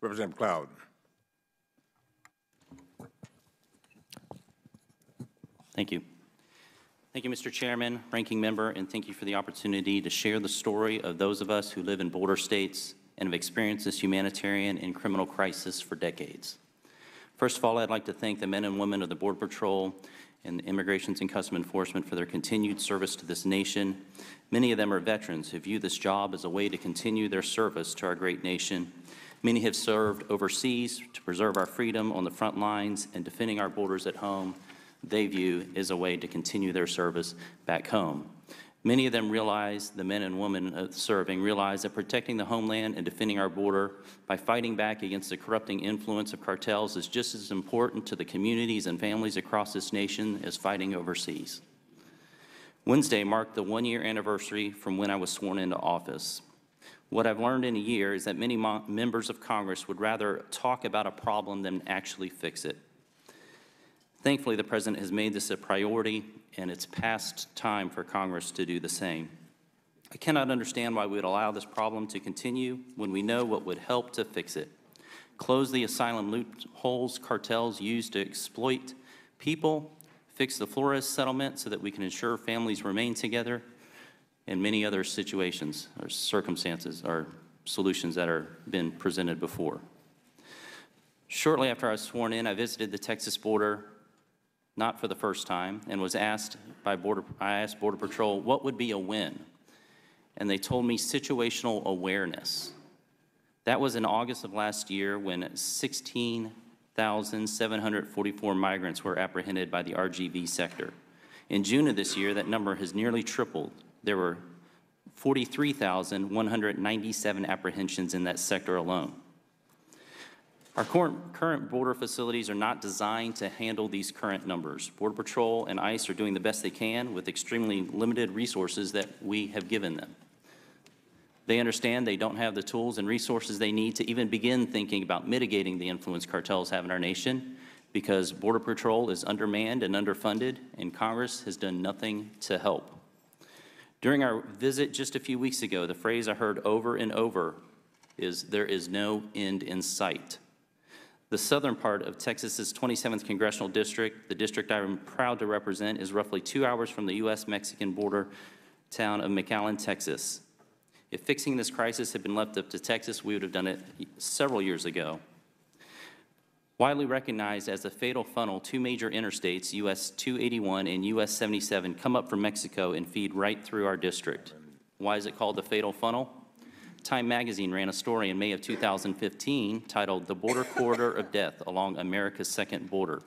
Representative Cloud. Thank you. Thank you, Mr. Chairman, Ranking Member, and thank you for the opportunity to share the story of those of us who live in border states and have experienced this humanitarian and criminal crisis for decades. First of all, I'd like to thank the men and women of the Border Patrol and Immigrations and Customs Enforcement for their continued service to this nation. Many of them are veterans who view this job as a way to continue their service to our great nation. Many have served overseas to preserve our freedom on the front lines, and defending our borders at home they view as a way to continue their service back home. Many of them realize, the men and women serving, realize that protecting the homeland and defending our border by fighting back against the corrupting influence of cartels is just as important to the communities and families across this nation as fighting overseas. Wednesday marked the one-year anniversary from when I was sworn into office. What I've learned in a year is that many members of Congress would rather talk about a problem than actually fix it. Thankfully, the President has made this a priority, and it's past time for Congress to do the same. I cannot understand why we would allow this problem to continue when we know what would help to fix it. Close the asylum loopholes cartels use to exploit people, fix the Flores settlement so that we can ensure families remain together, and many other situations or circumstances or solutions that are been presented before. Shortly after I was sworn in, I visited the Texas border, not for the first time, and was asked by Border Patrol what would be a win. And they told me situational awareness. That was in August of last year when 16,744 migrants were apprehended by the RGV sector. In June of this year, that number has nearly tripled. There were 43,197 apprehensions in that sector alone. Our current border facilities are not designed to handle these current numbers. Border Patrol and ICE are doing the best they can with extremely limited resources that we have given them. They understand they don't have the tools and resources they need to even begin thinking about mitigating the influence cartels have in our nation, because Border Patrol is undermanned and underfunded, and Congress has done nothing to help. During our visit just a few weeks ago, the phrase I heard over and over is, "There is no end in sight." The southern part of Texas's 27th Congressional District, the district I'm proud to represent, is roughly 2 hours from the U.S.-Mexican border town of McAllen, Texas. If fixing this crisis had been left up to Texas, we would have done it several years ago. Widely recognized as a fatal funnel, two major interstates, US 281 and US 77, come up from Mexico and feed right through our district. Why is it called the fatal funnel? Time magazine ran a story in May of 2015 titled "The Border Corridor of Death Along America's Second Border."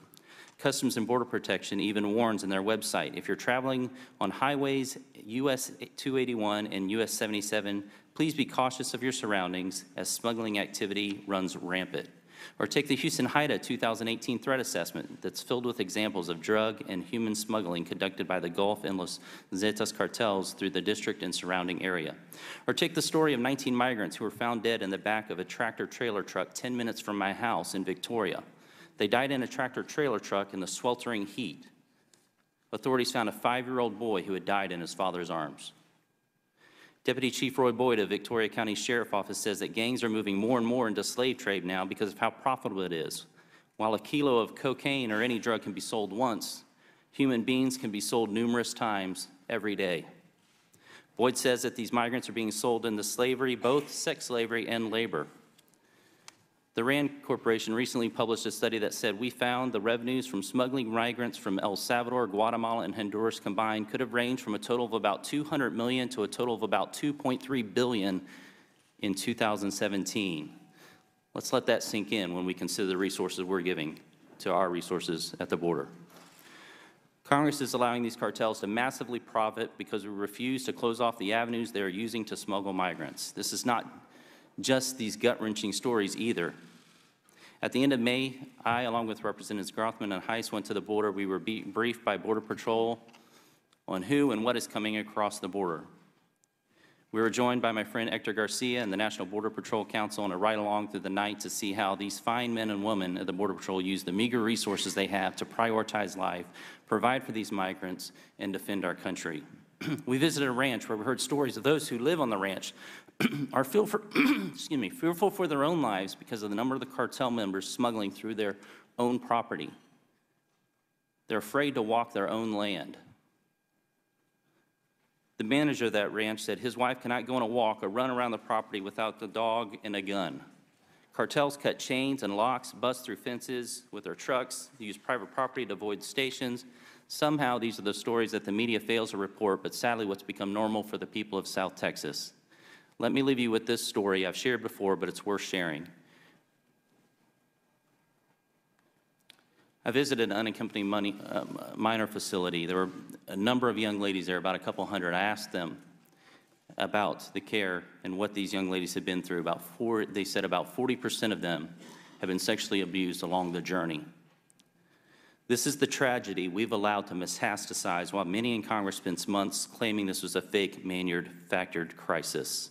Customs and Border Protection even warns in their website, if you're traveling on highways US 281 and US 77, please be cautious of your surroundings as smuggling activity runs rampant. Or take the Houston HIDTA 2018 threat assessment that's filled with examples of drug and human smuggling conducted by the Gulf and Los Zetas cartels through the district and surrounding area. Or take the story of 19 migrants who were found dead in the back of a tractor-trailer truck 10 minutes from my house in Victoria. They died in a tractor-trailer truck in the sweltering heat. Authorities found a 5-year-old boy who had died in his father's arms. Deputy Chief Roy Boyd of Victoria County Sheriff Office says that gangs are moving more and more into slave trade now because of how profitable it is. While a kilo of cocaine or any drug can be sold once, human beings can be sold numerous times every day. Boyd says that these migrants are being sold into slavery, both sex slavery and labor. The RAND Corporation recently published a study that said, we found the revenues from smuggling migrants from El Salvador, Guatemala, and Honduras combined could have ranged from a total of about $200 million to a total of about $2.3 billion in 2017. Let's let that sink in when we consider the resources we're giving to our resources at the border. Congress is allowing these cartels to massively profit because we refuse to close off the avenues they are using to smuggle migrants. This is not just these gut-wrenching stories either. At the end of May, I, along with Representatives Grothman and Heiss, went to the border. We were briefed by Border Patrol on who and what is coming across the border. We were joined by my friend Hector Garcia and the National Border Patrol Council on a ride-along through the night to see how these fine men and women at the Border Patrol use the meager resources they have to prioritize life, provide for these migrants, and defend our country. We visited a ranch where we heard stories of those who live on the ranch are fearful for their own lives because of the number of the cartel members smuggling through their own property. They're afraid to walk their own land. The manager of that ranch said his wife cannot go on a walk or run around the property without the dog and a gun. Cartels cut chains and locks, bust through fences with their trucks, use private property to avoid stations. Somehow, these are the stories that the media fails to report, but sadly what's become normal for the people of South Texas. Let me leave you with this story I've shared before, but it's worth sharing. I visited an unaccompanied minor facility. There were a number of young ladies there, about a couple hundred. I asked them about the care and what these young ladies had been through. They said about 40% of them have been sexually abused along the journey. This is the tragedy we've allowed to metastasize while many in Congress spent months claiming this was a fake, manufactured crisis.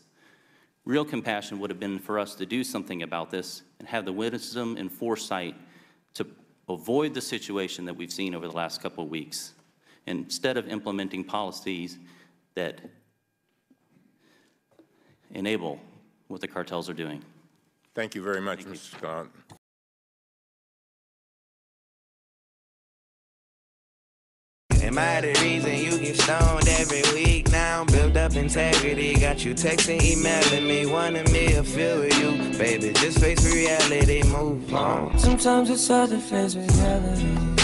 Real compassion would have been for us to do something about this and have the wisdom and foresight to avoid the situation that we've seen over the last couple of weeks, instead of implementing policies that enable what the cartels are doing. Thank you very much, Mr. Scott. Am I the reason you get stoned every week now? Build up integrity, got you texting, emailing me, wanting me to feel with you. Baby, just face reality, move on. Sometimes it's hard to face reality.